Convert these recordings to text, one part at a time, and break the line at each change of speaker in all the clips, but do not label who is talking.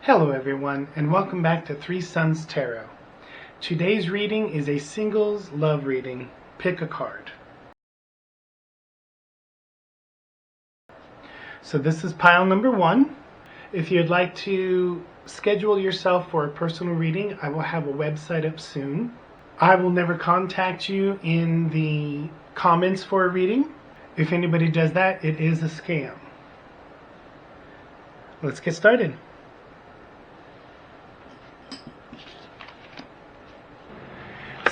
Hello everyone, and welcome back to Three Suns Tarot. Today's reading is a singles love reading. Pick a card. So this is pile number 1. If you'd like to schedule yourself for a personal reading, I will have a website up soon. I will never contact you in the comments for a reading. If anybody does that, it is a scam. Let's get started.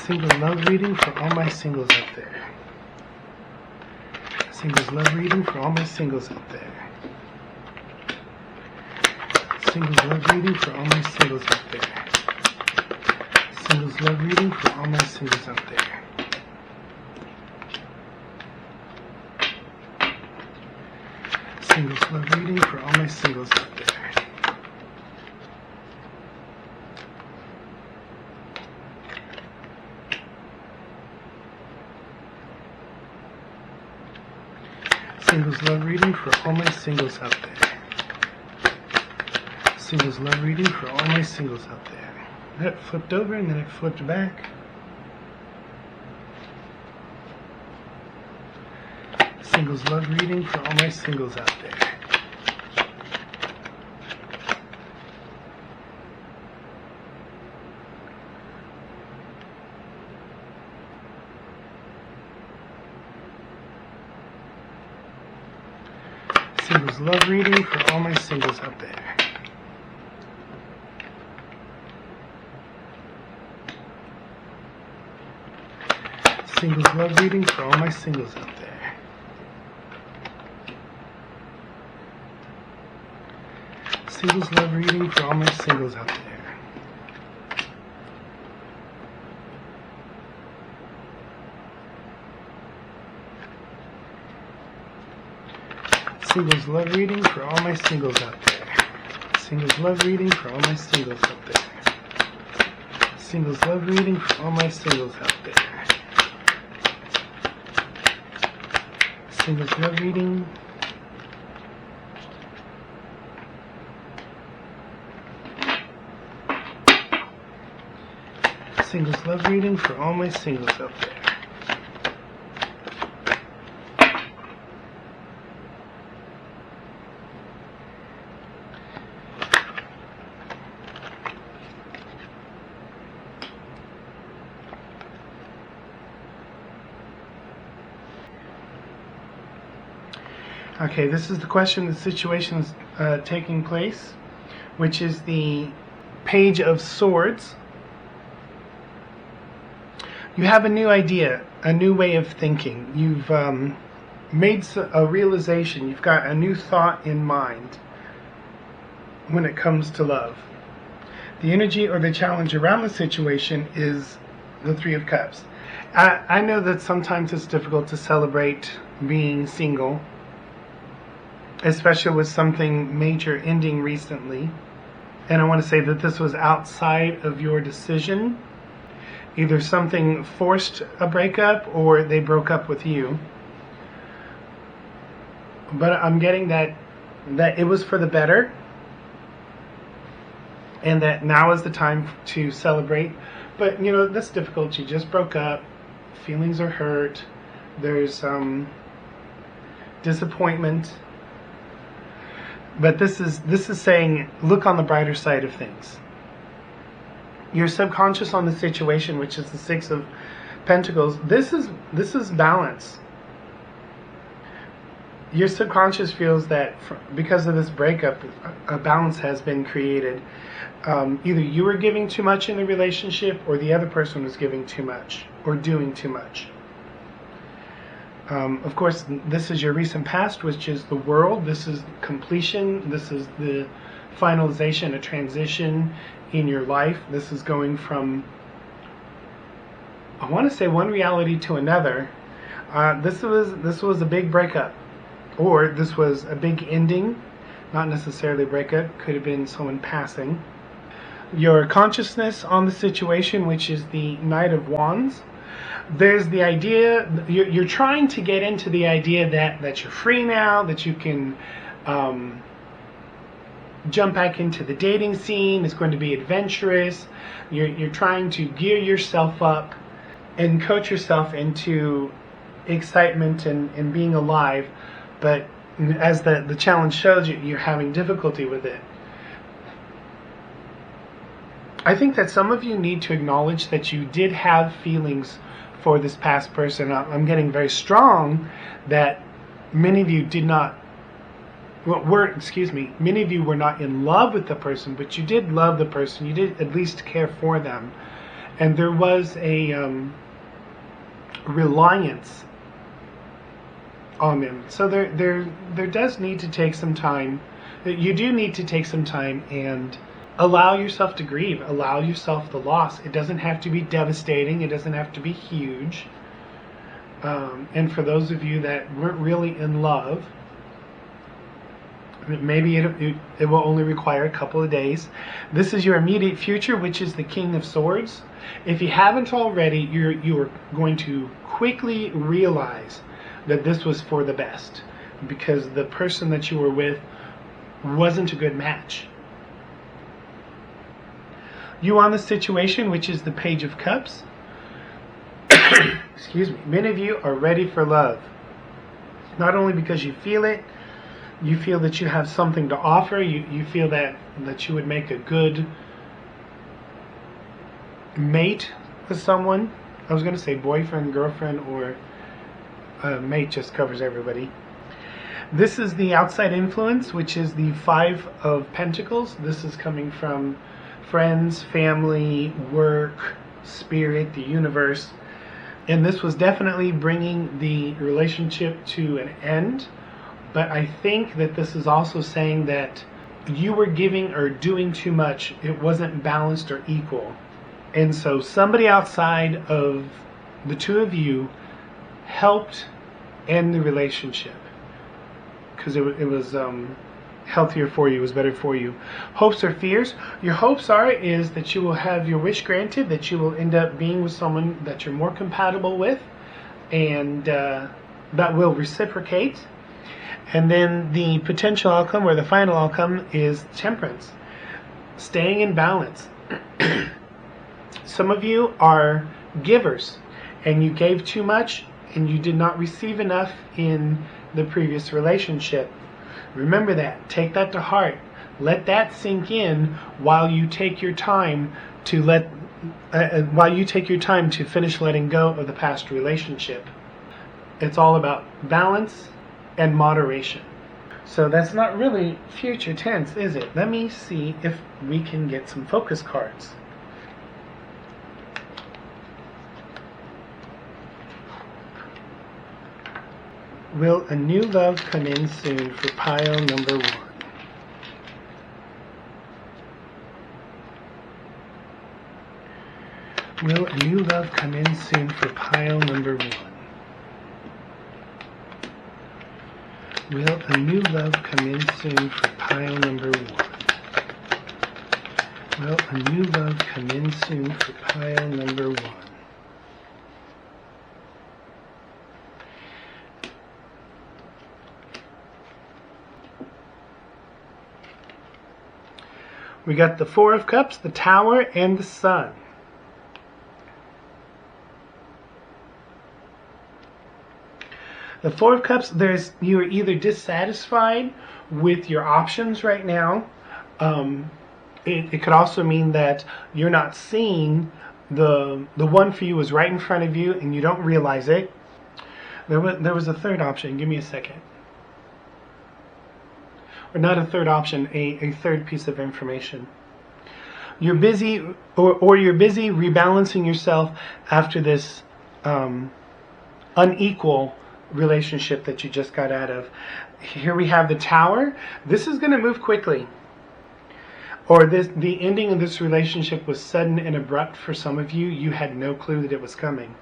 Single love reading for all my singles out there. Singles love reading for all my singles out there. Singles love reading for all my singles out there. Singles love reading for all my singles out there. Singles love reading for all my singles out there. Singles love reading for all my singles out there. Singles love reading for all my singles out there. That flipped over and then it flipped back. Singles love reading for all my singles out there. Singles love reading for all my singles out there. Singles love reading for all my singles out there. Singles love reading for all my singles out there. Singles love reading for all my singles out there. Singles love reading for all my singles out there. Singles love reading for all my singles out there. Singles love reading. Singles love reading for all my singles out there. Okay, this is the question, the situation is taking place, which is the Page of Swords. You have a new idea, a new way of thinking. You've made a realization. You've got a new thought in mind when it comes to love. The energy or the challenge around the situation is the Three of Cups. I know that sometimes it's difficult to celebrate being single, especially with something major ending recently. And I want to say that this was outside of your decision. Either something forced a breakup or they broke up with you. But I'm getting that it was for the better, and that now is the time to celebrate. But you know, that's difficult. You just broke up, feelings are hurt, there's disappointment. But this is saying, look on the brighter side of things. Your subconscious on the situation, which is the Six of Pentacles, this is balance. Your subconscious feels that because of this breakup, a balance has been created. Either you were giving too much in the relationship, or the other person was giving too much, or doing too much. Of course, this is your recent past, which is the World. This is completion. This is the finalization, a transition in your life. This is going from, I want to say, one reality to another. This was a big breakup, or this was a big ending, not necessarily a breakup. Could have been someone passing. Your consciousness on the situation, which is the Knight of Wands. There's the idea, you're trying to get into the idea that you're free now, that you can jump back into the dating scene. It's going to be adventurous. You're trying to gear yourself up and coach yourself into excitement and being alive, but as the challenge shows you, you're having difficulty with it. I think that some of you need to acknowledge that you did have feelings for this past person. I'm getting very strong that many of you did not, many of you were not in love with the person, but you did love the person. You did at least care for them. And there was a reliance on them. So there does need to take some time. You do need to take some time and allow yourself to grieve. Allow yourself the loss. It doesn't have to be devastating. It doesn't have to be huge. And for those of you that weren't really in love, maybe it will only require a couple of days. This is your immediate future, which is the King of Swords. If you haven't already, you are going to quickly realize that this was for the best, because the person that you were with wasn't a good match. You on the situation, which is the Page of Cups. Excuse me. Many of you are ready for love. Not only because you feel it, you feel that you have something to offer. You feel that you would make a good mate with someone. I was going to say boyfriend, girlfriend, or mate just covers everybody. This is the outside influence, which is the Five of Pentacles. This is coming from friends, family, work, spirit, the universe. And this was definitely bringing the relationship to an end. But I think that this is also saying that you were giving or doing too much. It wasn't balanced or equal. And so somebody outside of the two of you helped end the relationship, because it was healthier for you, it was better for you. Hopes or fears? Your hopes is that you will have your wish granted, that you will end up being with someone that you're more compatible with, and that will reciprocate. And then the potential outcome, or the final outcome, is Temperance. Staying in balance. Some of you are givers, and you gave too much, and you did not receive enough in the previous relationship. Remember that. Take that to heart. Let that sink in while you take your time to finish letting go of the past relationship. It's all about balance and moderation. So that's not really future tense, is it? Let me see if we can get some focus cards. Will a new love come in soon for pile number 1? Will a new love come in soon for pile number 1? Will a new love come in soon for pile number 1? Will a new love come in soon for pile number 1? We got the Four of Cups, the Tower, and the Sun. The Four of Cups, you are either dissatisfied with your options right now. It could also mean that you're not seeing the one for you is right in front of you and you don't realize it. There was a third option. Give me a second. Or not a third option, a third piece of information. You're busy, or you're busy rebalancing yourself after this unequal relationship that you just got out of. Here we have the Tower. This is going to move quickly. Or the ending of this relationship was sudden and abrupt for some of you. You had no clue that it was coming.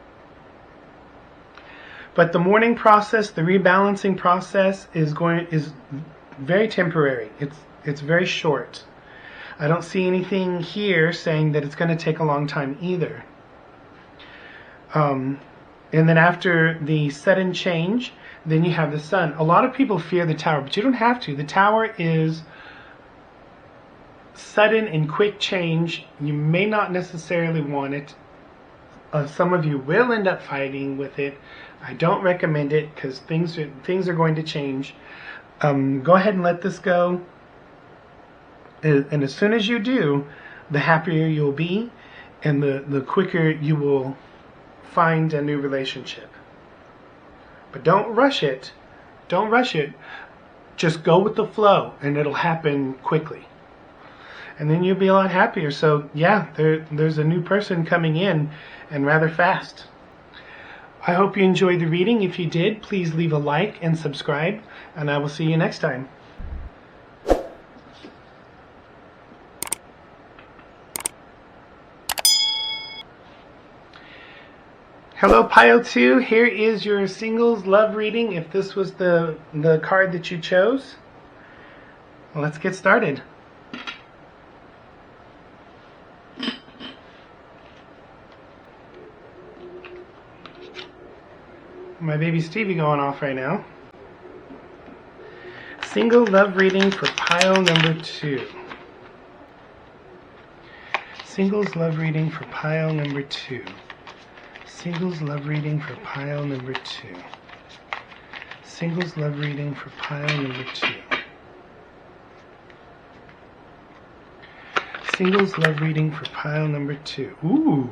But the mourning process, the rebalancing process is very temporary. It's very short. I don't see anything here saying that it's going to take a long time either. And then after the sudden change, then you have the Sun. A lot of people fear the Tower, but you don't have to. The Tower is sudden and quick change. You may not necessarily want it. Some of you will end up fighting with it. I don't recommend it because things are going to change. Go ahead and let this go. And as soon as you do, the happier you'll be, and the quicker you will find a new relationship. But don't rush it. Don't rush it. Just go with the flow, and it'll happen quickly. And then you'll be a lot happier. So yeah, there's a new person coming in, and rather fast. I hope you enjoyed the reading. If you did, please leave a like and subscribe, and I will see you next time. Hello Pile 2, here is your singles love reading if this was the card that you chose. Well, let's get started. My baby Stevie going off right now. Single love reading for pile number 2. Singles love reading for pile number 2. Singles love reading for pile number 2. Singles love reading for pile number 2. Singles love reading for pile number 2. Ooh,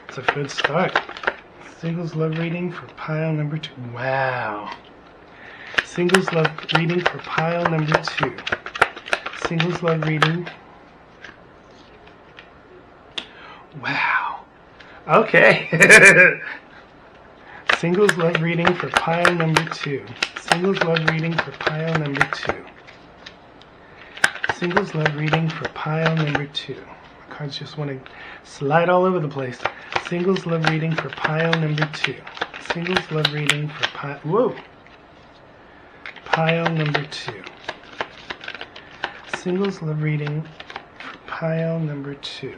it's a good start. Singles love reading for pile number 2. Wow. Singles love reading for pile number 2. Singles love reading. Wow. Okay. Singles love reading for pile number 2. Singles love reading for pile number 2. Singles love reading for pile number 2. My cards just want to slide all over the place. Singles love reading for pile number 2. Singles love reading for pile. Whoa. Pile number 2. Singles love reading for pile number 2.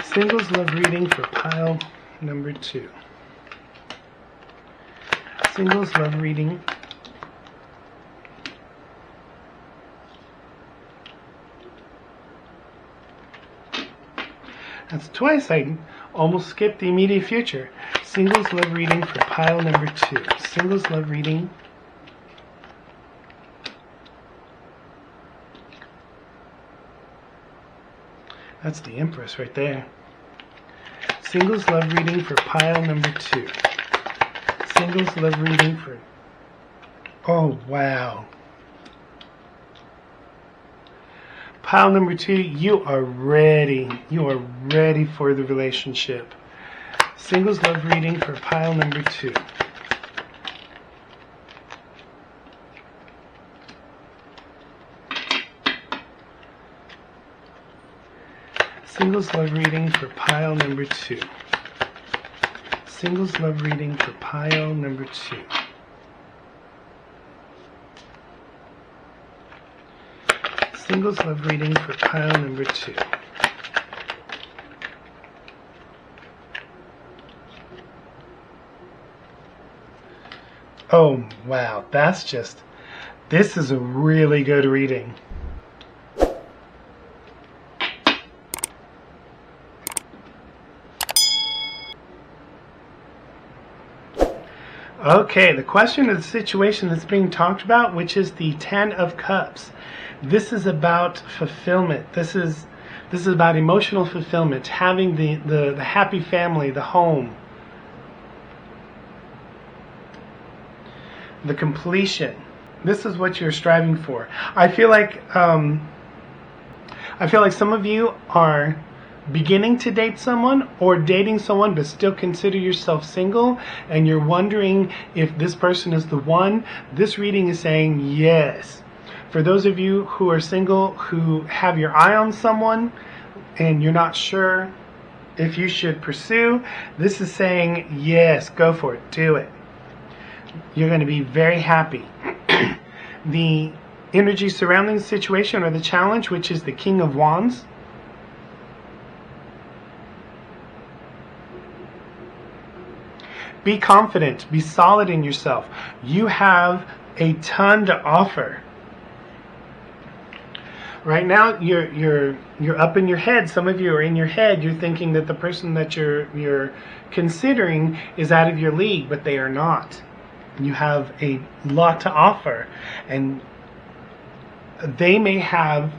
Singles love reading for pile number 2. Singles love reading. That's twice. I almost skipped the immediate future. Singles love reading for pile number 2. Singles love reading. That's the Empress right there. Singles love reading for pile number 2. Singles love reading for... Oh, wow. Pile number 2, you are ready. You are ready for the relationship. Singles love reading for pile number 2. Singles love reading for pile number 2. Singles love reading for pile number 2. Singles love reading for pile number 2. Oh, wow, this is a really good reading. Okay, the question of the situation that's being talked about, which is the Ten of Cups. This is about fulfillment. This is about emotional fulfillment, having the happy family, the home, the completion. This is what you're striving for. I feel like some of you are beginning to date someone or dating someone but still consider yourself single, and you're wondering if this person is the one. This reading is saying yes. For those of you who are single, who have your eye on someone and you're not sure if you should pursue, this is saying yes, go for it, do it. You're going to be very happy. The energy surrounding the situation or the challenge, which is the King of Wands, Be confident. Be solid in yourself. You have a ton to offer. Right now, you're up in your head. Some of you are in your head. You're thinking that the person that you're considering is out of your league, but they are not. You have a lot to offer, and they may have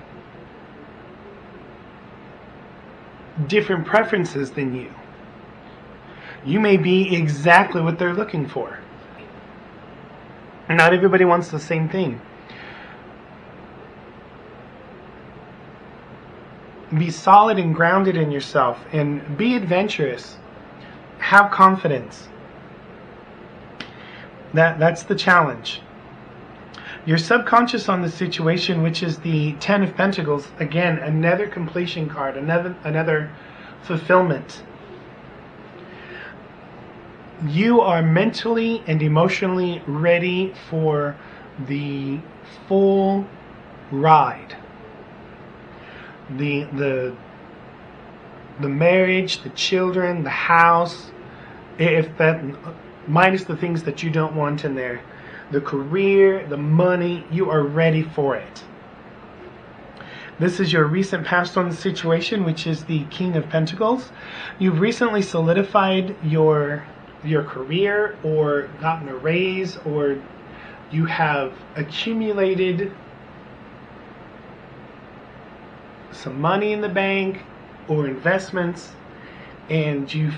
different preferences than you. You may be exactly what they're looking for. Not everybody wants the same thing. Be solid and grounded in yourself, and be adventurous. Have confidence. That's the challenge. Your subconscious on the situation, which is the Ten of Pentacles, again, another completion card, another fulfillment. You are mentally and emotionally ready for the full ride. The marriage, the children, the house, if that, minus the things that you don't want in there, the career, the money, you are ready for it. This is your recent past on the situation, which is the King of Pentacles. You've recently solidified your career, or gotten a raise, or you have accumulated some money in the bank or investments, and you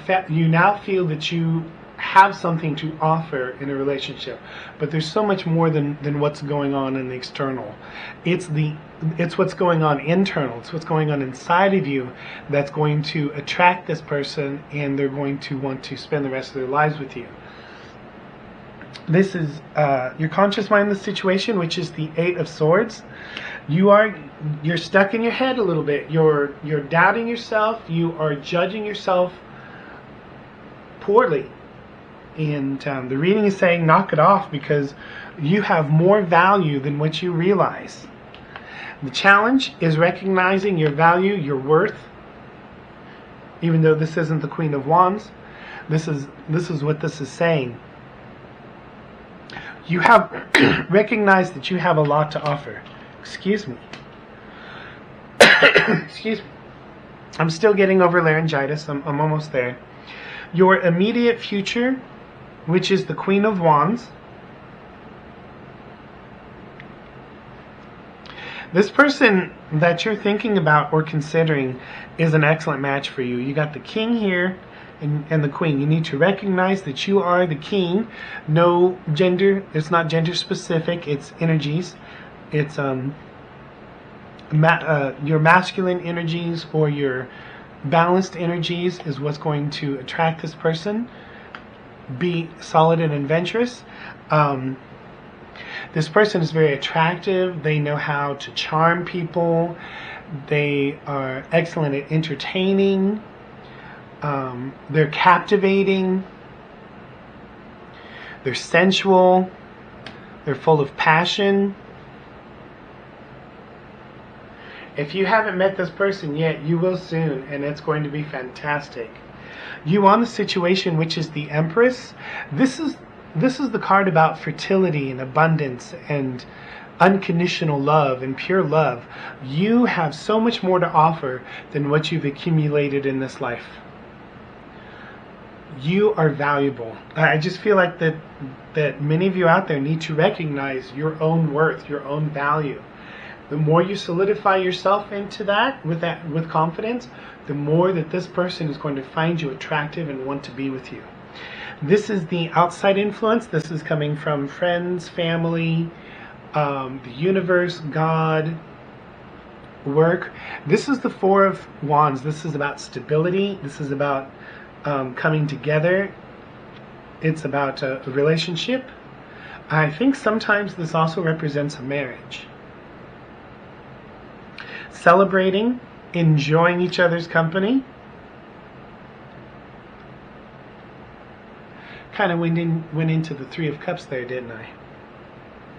now feel that you have something to offer in a relationship. But there's so much more than what's going on in the external. It's what's going on internal. It's what's going on inside of you that's going to attract this person, and they're going to want to spend the rest of their lives with you. This is your conscious mind in the situation, which is the Eight of Swords. You're stuck in your head a little bit. You're doubting yourself. You are judging yourself poorly. And the reading is saying, knock it off, because you have more value than what you realize. The challenge is recognizing your value, your worth. Even though this isn't the Queen of Wands, this is what this is saying. You have recognized that you have a lot to offer. Excuse me. Excuse me. I'm still getting over laryngitis. I'm almost there. Your immediate future, which is the Queen of Wands. This person that you're thinking about or considering is an excellent match for you. You got the King here and the Queen. You need to recognize that you are the King. No gender. It's not gender specific. It's energies. It's your masculine energies or your balanced energies is what's going to attract this person. Be solid and adventurous. This person is very attractive. They know how to charm people. They are excellent at entertaining. They're captivating. They're sensual. They're full of passion. If you haven't met this person yet, you will soon, and it's going to be fantastic. You on the situation, which is the Empress. This is the card about fertility and abundance and unconditional love and pure love. You have so much more to offer than what you've accumulated in this life. You are valuable. I just feel like that many of you out there need to recognize your own worth, your own value. The more you solidify yourself into that with confidence, the more that this person is going to find you attractive and want to be with you. This is the outside influence. This is coming from friends, family, the universe, God, work. This is the Four of Wands. This is about stability. This is about coming together. It's about a relationship. I think sometimes this also represents a marriage. Celebrating, enjoying each other's company. Kind of went into the Three of Cups there, didn't I?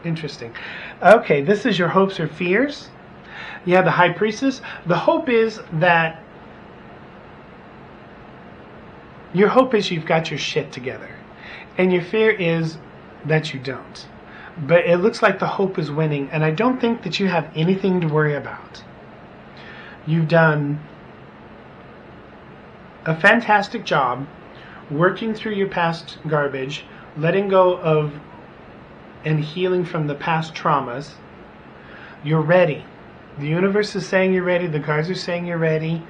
Interesting. Okay, this is your hopes or fears. You have the High Priestess. The hope is that your hope is you've got your shit together. and your fear is that you don't. But it looks like the hope is winning, and I don't think that you have anything to worry about. You've done a fantastic job working through your past garbage, letting go of and healing from the past traumas. You're ready. The universe is saying you're ready. The cards are saying you're ready.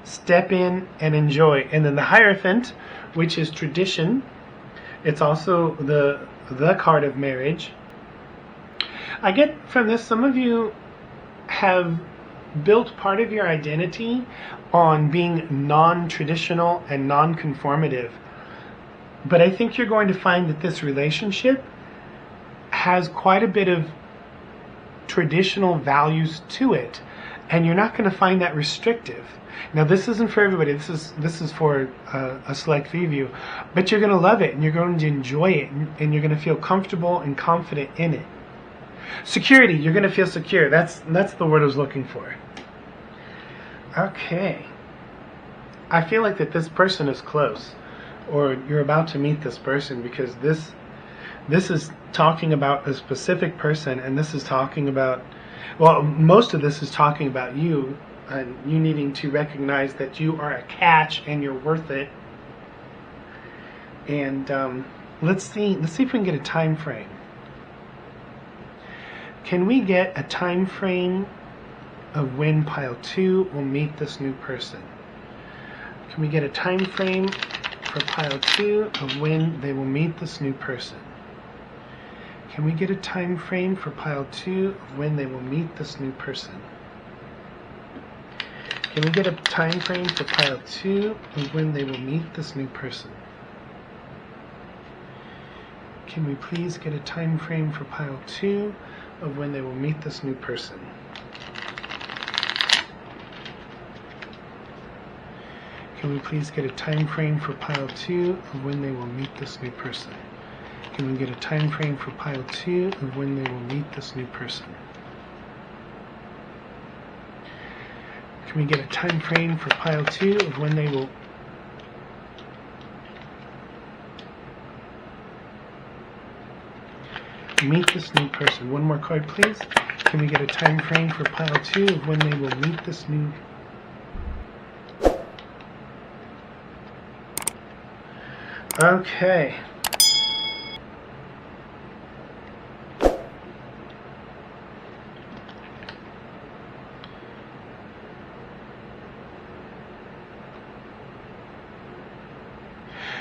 Step in and enjoy. And then the Hierophant, which is tradition. It's also the card of marriage. I get from this, some of you have built part of your identity on being non-traditional and non-conformative. But I think you're going to find that this relationship has quite a bit of traditional values to it, and you're not going to find that restrictive. Now, this isn't for everybody. This is for a select few of you, but you're going to love it, and you're going to enjoy it, and you're going to feel comfortable and confident in it. Security. You're going to feel secure. That's the word I was looking for. Okay. I feel like that this person is close, or you're about to meet this person, because this is talking about a specific person, and this is talking about, well, most of this is talking about you, and you needing to recognize that you are a catch and you're worth it. And let's see if we can get a time frame. Can we get a time frame of when pile 2 will meet this new person? Can we get a time frame for pile 2 of when they will meet this new person? Can we get a time frame for pile 2 of when they will meet this new person? Can we get a time frame for pile 2 of when they will meet this new person? Can we please get a time frame for pile 2 of when they will meet this new person? Can we please get a time frame for pile 2 of when they will meet this new person? Can we get a time frame for pile 2 of when they will meet this new person? Can we get a time frame for pile 2 of when they will meet this new person? One more card, please. Can we get a time frame for pile 2 of when they will meet this new? Okay.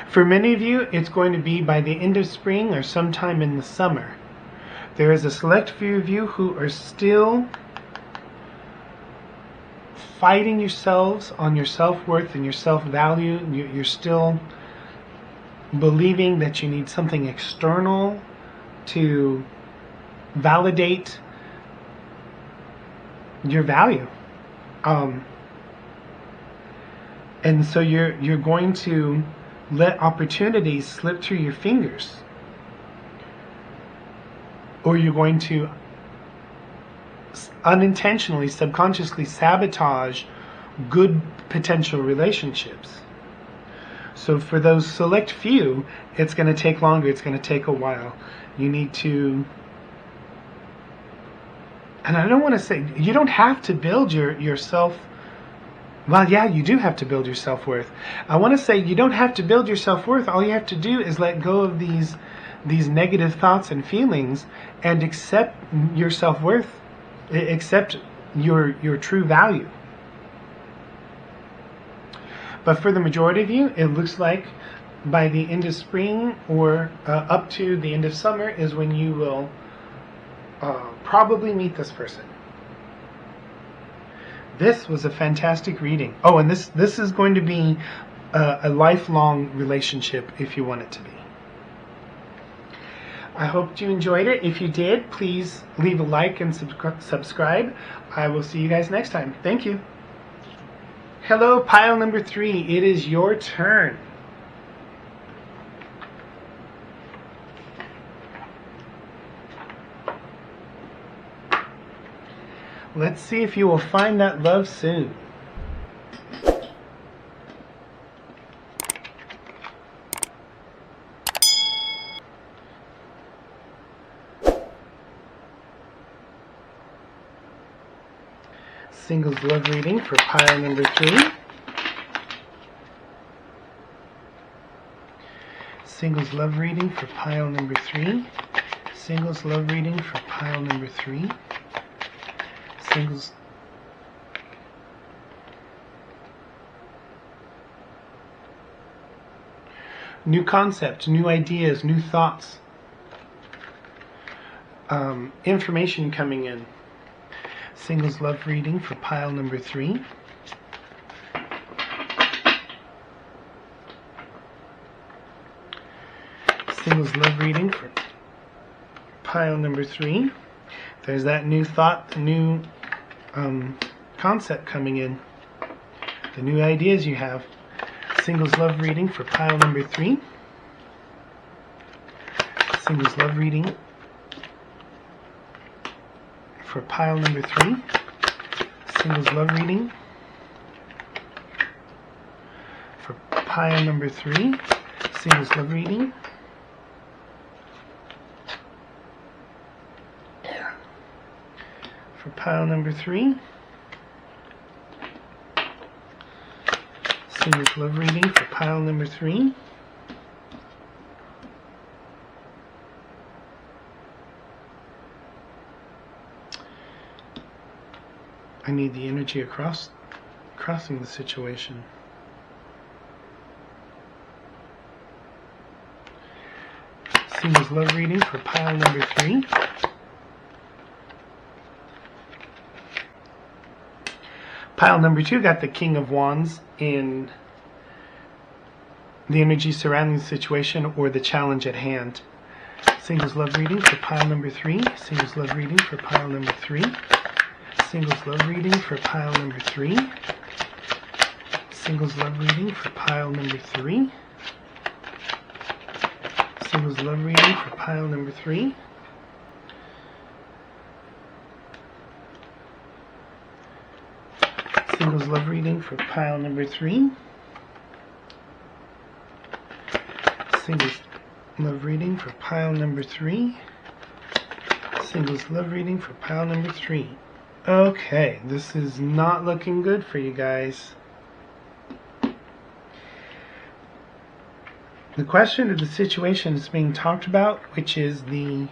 For many of you, it's going to be by the end of spring or sometime in the summer. There is a select few of you who are still fighting yourselves on your self-worth and your self-value. You're still believing that you need something external to validate your value. And so you're going to let opportunities slip through your fingers, or you're going to unintentionally, subconsciously sabotage good potential relationships. So for those select few, it's going to take longer, it's going to take a while. You need to, and I don't want to say, you don't have to build yourself. Well, yeah, you do have to build your self-worth. I want to say you don't have to build your self-worth. All you have to do is let go of these negative thoughts and feelings and accept your self-worth, accept your true value. But for the majority of you, it looks like by the end of spring or up to the end of summer is when you will probably meet this person. This was a fantastic reading. Oh, and this is going to be a lifelong relationship if you want it to be. I hope you enjoyed it. If you did, please leave a like and subscribe. I will see you guys next time. Thank you. Hello, pile number 3. It is your turn. Let's see if you will find that love soon. Singles love reading for pile number 3. Singles love reading for pile number 3. Singles love reading for pile number 3. Singles. New concepts, new ideas, new thoughts. Information coming in. Singles love reading for pile number 3. Singles love reading for pile number 3. There's that new thought, the new concept coming in. The new ideas you have. Singles love reading for pile number 3. Singles love reading for pile number 3. Singles love reading for pile number 3. Singles love reading for pile number 3. Singles love reading for pile number 3. I need the energy crossing the situation. Singles love reading for pile number 3. Pile number 2 got the King of Wands in the energy surrounding the situation or the challenge at hand. Singles love reading for pile number 3. Singles love reading for pile number 3. Singles love reading for pile number 3. Singles love reading for pile number 3. Singles love reading for pile number 3. Singles love reading for pile number 3. Singles love reading for pile number 3. Singles love reading for pile number 3. Okay, this is not looking good for you guys. The question of the situation is being talked about, which is the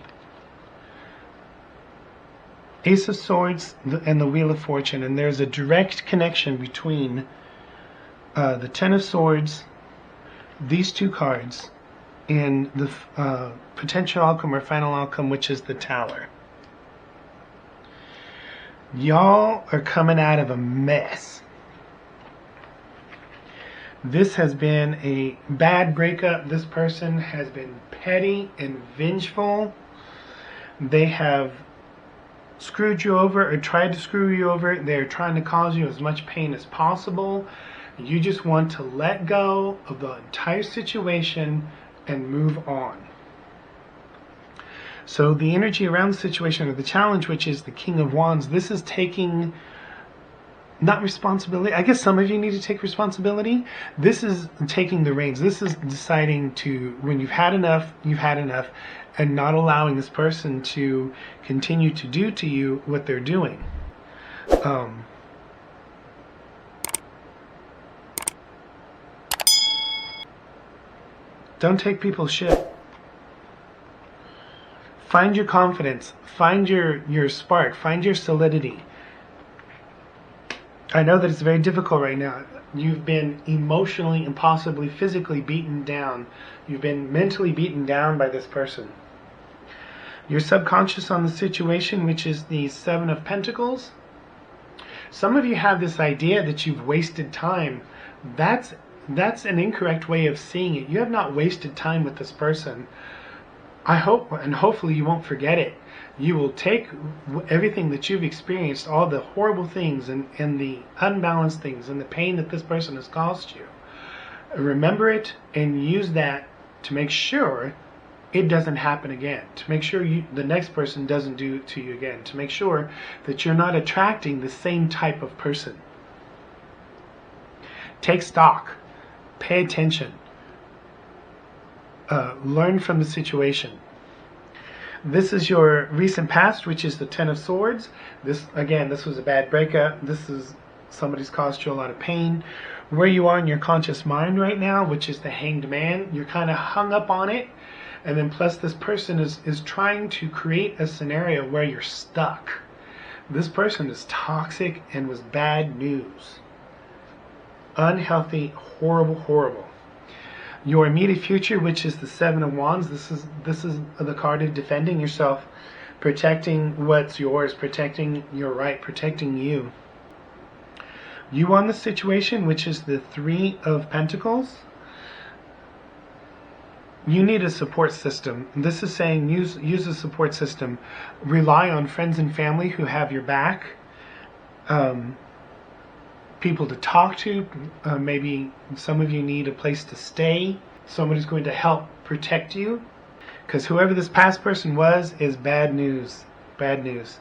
Ace of Swords and the Wheel of Fortune, and there's a direct connection between the Ten of Swords, these two cards, and the potential outcome or final outcome, which is the Tower. Y'all are coming out of a mess. This has been a bad breakup. This person has been petty and vengeful. They have screwed you over or tried to screw you over. They're trying to cause you as much pain as possible. You just want to let go of the entire situation and move on. So the energy around the situation or the challenge, which is the King of Wands, this is taking not responsibility. I guess some of you need to take responsibility. This is taking the reins. This is deciding to, when you've had enough, you've had enough, and not allowing this person to continue to do to you what they're doing. Don't take people's shit. Find your confidence. Find your spark. Find your solidity. I know that it's very difficult right now. You've been emotionally and possibly physically beaten down. You've been mentally beaten down by this person. Your subconscious on the situation, which is the Seven of Pentacles. Some of you have this idea that you've wasted time. That's an incorrect way of seeing it. You have not wasted time with this person. I hope, and hopefully you won't forget it. You will take everything that you've experienced, all the horrible things and the unbalanced things and the pain that this person has caused you. Remember it and use that to make sure it doesn't happen again. To make sure the next person doesn't do it to you again. To make sure that you're not attracting the same type of person. Take stock. Pay attention. Learn from the situation. This is your recent past, which is the Ten of Swords. This was a bad breakup. This is somebody's caused you a lot of pain. Where you are in your conscious mind right now, which is the Hanged Man, you're kind of hung up on it. And then plus this person is trying to create a scenario where you're stuck. This person is toxic and was bad news. Unhealthy, horrible, horrible. Your immediate future, which is the Seven of Wands, this is the card of defending yourself, protecting what's yours, protecting your right, protecting you. You won the situation, which is the Three of Pentacles. You need a support system. This is saying use a support system. Rely on friends and family who have your back. People to talk to. Maybe some of you need a place to stay. Somebody's going to help protect you. Because whoever this past person was is bad news. Bad news.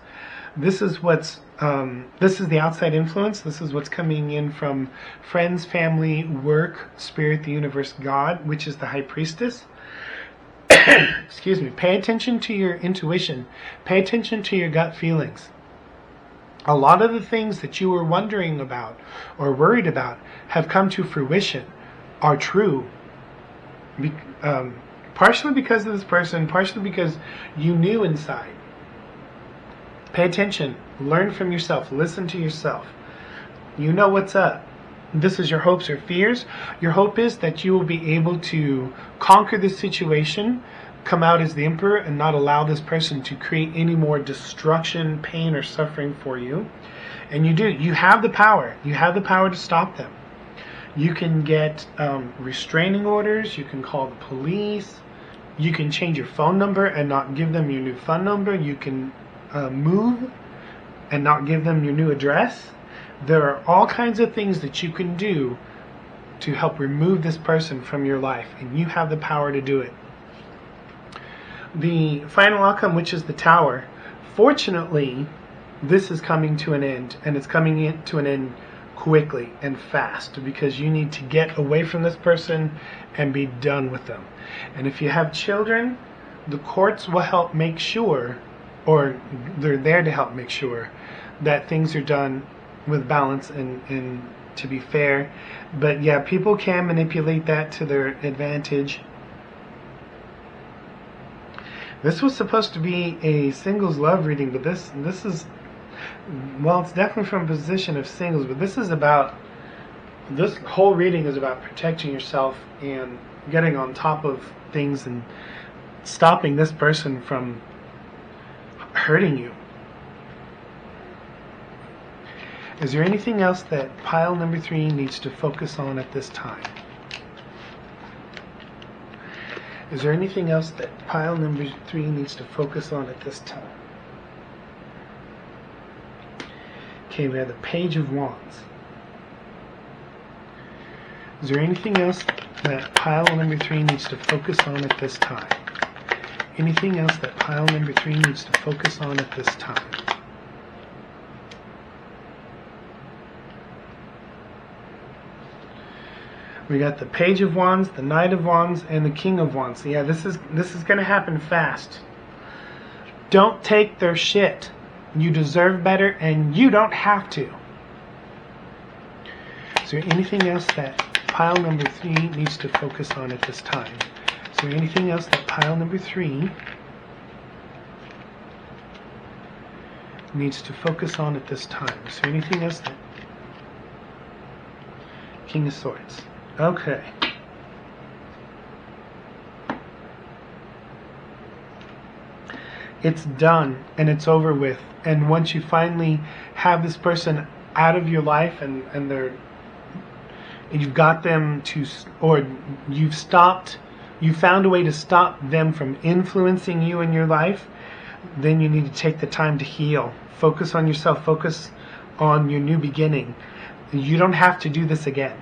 This is this is the outside influence. This is what's coming in from friends, family, work, spirit, the universe, God, which is the High Priestess. Excuse me. Pay attention to your intuition. Pay attention to your gut feelings. A lot of the things that you were wondering about or worried about have come to fruition, are true. Partially because of this person, partially because you knew inside. Pay attention. Learn from yourself. Listen to yourself. You know what's up. This is your hopes or fears. Your hope is that you will be able to conquer this situation, come out as the Emperor, and not allow this person to create any more destruction, pain, or suffering for you. And you do. You have the power. You have the power to stop them. You can get restraining orders. You can call the police. You can change your phone number and not give them your new phone number. You can move and not give them your new address. There are all kinds of things that you can do to help remove this person from your life, and you have the power to do it. The final outcome, which is the Tower, fortunately, this is coming to an end, and it's coming to an end quickly and fast, because you need to get away from this person and be done with them. And if you have children, the courts will help make sure, or they're there to help make sure, that things are done with balance and to be fair. But yeah, people can manipulate that to their advantage. This was supposed to be a singles love reading, but this is, well, it's definitely from a position of singles, but this whole reading is about protecting yourself and getting on top of things and stopping this person from hurting you. Is there anything else that pile number 3 needs to focus on at this time? Is there anything else that pile number 3 needs to focus on at this time? Okay, we have the Page of Wands. Is there anything else that pile number 3 needs to focus on at this time? Anything else that pile number 3 needs to focus on at this time? We got the Page of Wands, the Knight of Wands, and the King of Wands. Yeah, this is going to happen fast. Don't take their shit. You deserve better, and you don't have to. Is there anything else that pile number 3 needs to focus on at this time? Is there anything else that pile number 3 needs to focus on at this time? Is there anything else that... King of Swords. Okay. It's done and it's over with. And once you finally have this person out of your life and you've got them to, or you've found a way to stop them from influencing you in your life, then you need to take the time to heal. Focus on yourself. Focus on your new beginning. You don't have to do this again.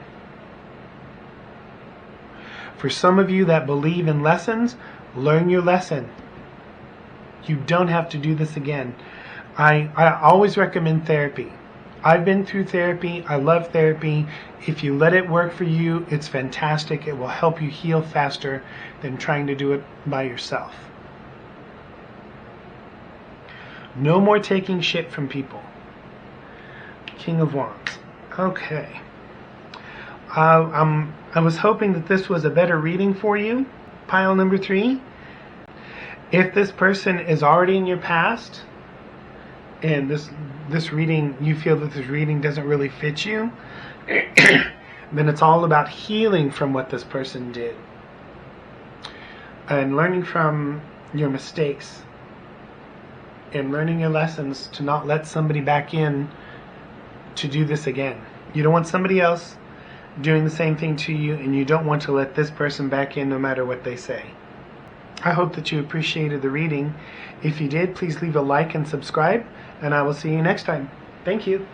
For some of you that believe in lessons, learn your lesson. You don't have to do this again. I always recommend therapy. I've been through therapy. I love therapy. If you let it work for you, it's fantastic. It will help you heal faster than trying to do it by yourself. No more taking shit from people. King of Wands. Okay. I was hoping that this was a better reading for you. Pile number 3. If this person is already in your past, and this reading, you feel that this reading doesn't really fit you, then it's all about healing from what this person did and learning from your mistakes and learning your lessons to not let somebody back in to do this again. You don't want somebody else doing the same thing to you, and you don't want to let this person back in no matter what they say. I hope that you appreciated the reading. If you did, please leave a like and subscribe, and I will see you next time. Thank you.